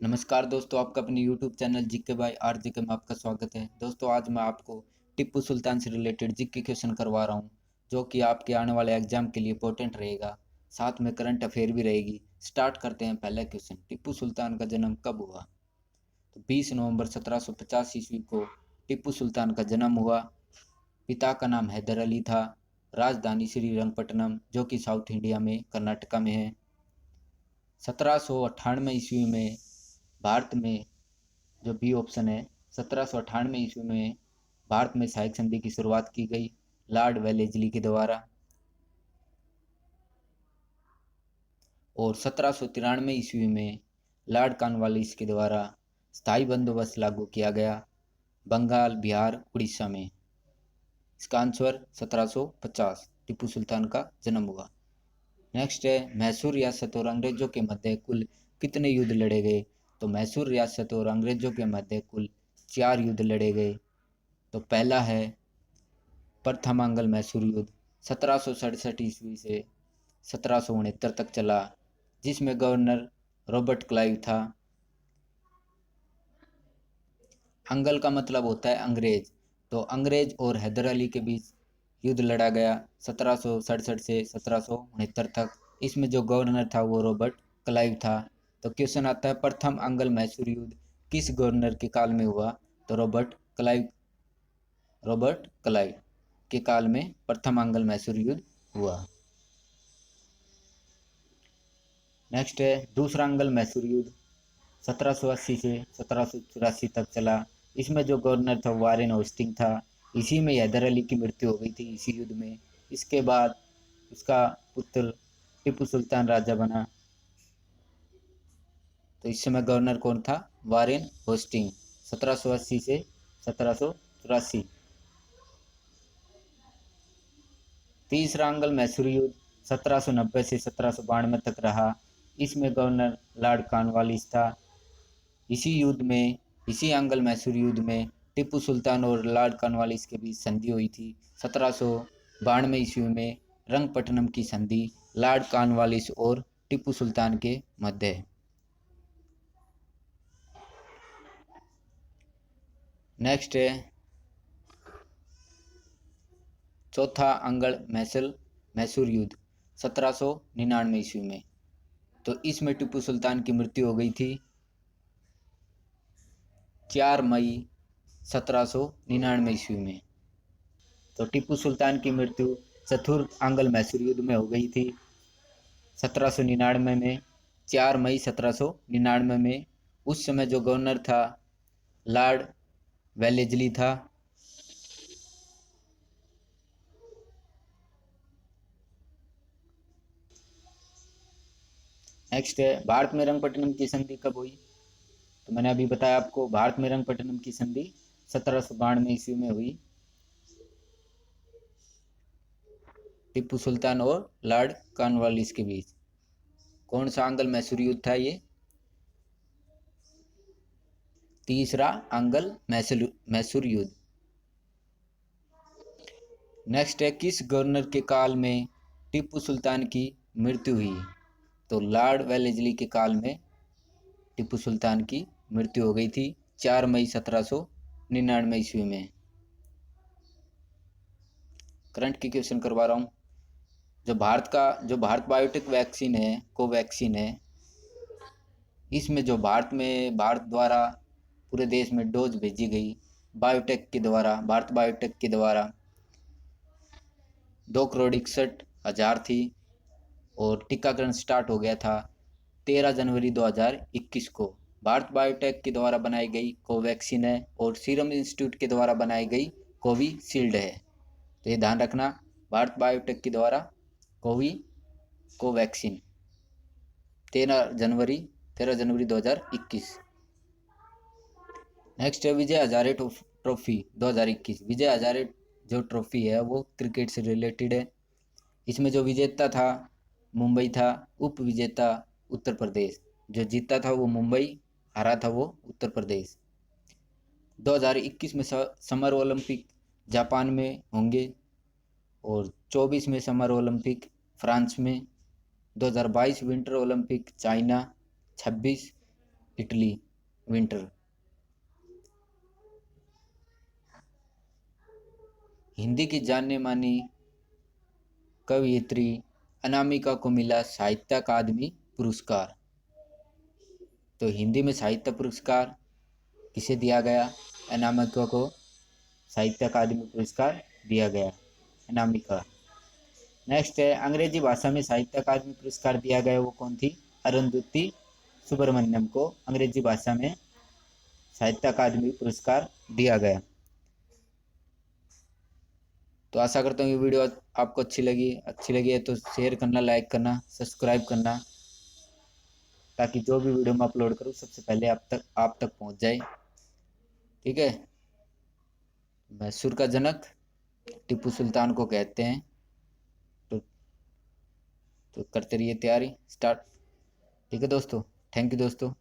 नमस्कार दोस्तों, आपका अपने YouTube channel GK by RGK में आपका स्वागत है। दोस्तों, आज मैं आपको टिप्पू सुल्तान से रिलेटेड जीके क्वेश्चन करवा रहा हूं, जो कि आपके आने वाले एग्जाम के लिए इंपॉर्टेंट रहेगा। साथ में करंट अफेयर भी रहेगी। स्टार्ट करते हैं। पहला क्वेश्चन, टिप्पू सुल्तान का जन्म कब हुआ? तो 20 नवंबर 1750 ईस्वी को टिप्पू सुल्तान का जन्म हुआ। पिता का नाम हैदर अली था। राजधानी श्रीरंगपट्टनम, जो कि साउथ इंडिया में कर्नाटका में है। 1798 ईस्वी में भारत में, जो बी ऑप्शन है, 1798 ईस्वी में भारत में सहायक संधि की शुरुआत की गई लॉर्ड वेलेस्ली के द्वारा। और 1793 ईस्वी में लॉर्ड कॉर्नवालिस के द्वारा स्थायी बंदोबस्त लागू किया गया बंगाल, बिहार, उड़ीसा में। इसका आंसर 1750 टिप्पू सुल्तान का जन्म हुआ। नेक्स्ट है, मैसूर रियासत और अंग्रेजों के मध्य कुल कितने युद्ध लड़े गए? तो मैसूर रियासत और अंग्रेजों के मध्य कुल 4 युद्ध लड़े गए। तो पहला है प्रथम अंग्ल मैसूर युद्ध, 1767 ईस्वी से 1769 तक चला, जिसमें गवर्नर रॉबर्ट क्लाइव था। अंग्ल का मतलब होता है अंग्रेज, तो अंग्रेज और हैदर अली के बीच युद्ध लड़ा गया 1767 से 1769 तक। इसमें जो गवर्नर था वो रॉबर्ट क्लाइव था। तो क्वेश्चन आता है, प्रथम अंग्ल मैसूर युद्ध किस गवर्नर के काल में हुआ? तो रॉबर्ट क्लाइव के काल में प्रथम अंग्ल मैसूर युद्ध हुआ। नेक्स्ट है, दूसरा अंग्ल मैसूर युद्ध 1780 से 1784 तक चला। इसमें जो गवर्नर था वारेन होस्टिंग था। इसी में हैदर अली की मृत्यु हो गई थी, इसी युद्ध में। इसके बाद उसका पुत्र टिप्पू सुल्तान राजा बना। तो इस समय गवर्नर कौन था? वारेन होस्टिंग, 1780 से 1784। तीसरा अंग्ल मैसूर युद्ध 1790 से 1792 तक रहा। इसमें गवर्नर लॉर्ड कॉर्नवालिस था। इसी युद्ध में, इसी अंग्ल मैसूर युद्ध में टिप्पू सुल्तान और लॉर्ड कॉर्नवालिस के बीच संधि हुई थी 1792 ईस्वी में। रंगपट्टनम की संधि लॉर्ड कॉर्नवालिस और टिप्पू सुल्तान के मध्य। नेक्स्ट है, चौथा अंग्ल मैसूर युद्ध 1799 ईस्वी में। तो इसमें टिप्पू सुल्तान की मृत्यु हो गई थी 4 मई 1799 ईस्वी में। तो टिप्पू सुल्तान की मृत्यु चतुर्थ अंग्ल मैसूर युद्ध में हो गई थी 1799 में, 4 मई 1799 में। उस समय जो गवर्नर था लॉर्ड वेलेस्ली था। नेक्स्ट है, भारत में रंगपट्टनम की संधि कब हुई? तो मैंने अभी बताया आपको, भारत में रंगपट्टनम की संधि 1792 ईस्वी में हुई, टिप्पू सुल्तान और लॉर्ड कॉर्नवालिस के बीच। कौन सा अंग्ल मैसूर युद्ध था ये? तीसरा अंग्ल मैसूर युद्ध। नेक्स्ट है, किस गवर्नर के काल में टिप्पू सुल्तान की मृत्यु हुई? तो लॉर्ड वेलेस्ली के काल में टिप्पू सुल्तान की मृत्यु हो गई थी 4 मई 1799 ईस्वी में। करंट की क्वेश्चन करवा रहा हूँ। जो भारत बायोटेक वैक्सीन है, कोवैक्सीन है, इसमें जो भारत द्वारा पूरे देश में डोज भेजी गई भारत बायोटेक के द्वारा 2,61,00,000 थी। और टीकाकरण स्टार्ट हो गया था 13 जनवरी 2021 को। भारत बायोटेक के द्वारा बनाई गई कोवैक्सीन है और सीरम इंस्टीट्यूट के द्वारा बनाई गई कोविशील्ड है। तो ये ध्यान रखना, भारत बायोटेक के द्वारा कोवैक्सीन 13 जनवरी 2021। नेक्स्ट है, विजय हजारे ट्रॉफी 2021। विजय हजारे जो ट्रॉफी है वो क्रिकेट से रिलेटेड है। इसमें जो विजेता था मुंबई था, उप विजेता उत्तर प्रदेश। जो जीता था वो मुंबई, हारा था वो उत्तर प्रदेश। 2021 में समर ओलंपिक जापान में होंगे और 24 में समर ओलंपिक फ्रांस में, 2022 winter Olympic China, 26 Italy winter. Hindi की जानने मानी कवयित्री अनामिका को मिला साहित्य अकादमी पुरस्कार। तो हिंदी में साहित्य पुरस्कार किसे दिया गया? अनामिका को साहित्य अकादमी पुरस्कार दिया गया, अनामिका। नेक्स्ट है, अंग्रेजी भाषा में साहित्य अकादमी पुरस्कार दिया गया, वो कौन थी? अरुंधति सुब्रमण्यम को अंग्रेजी भाषा में साहित्य अकादमी पुरस्कार दिया गया। तो आशा करता हूँ ये वीडियो आपको अच्छी लगी है तो शेयर करना, लाइक करना, सब्सक्राइब करना, ताकि जो भी वीडियो मैं अपलोड करूँ सबसे पहले आप तक पहुँच जाए। ठीक है। मैसूर का जनक टीपू सुल्तान को कहते हैं। तो करते रहिए तैयारी स्टार्ट। ठीक है दोस्तों, थैंक यू दोस्तों।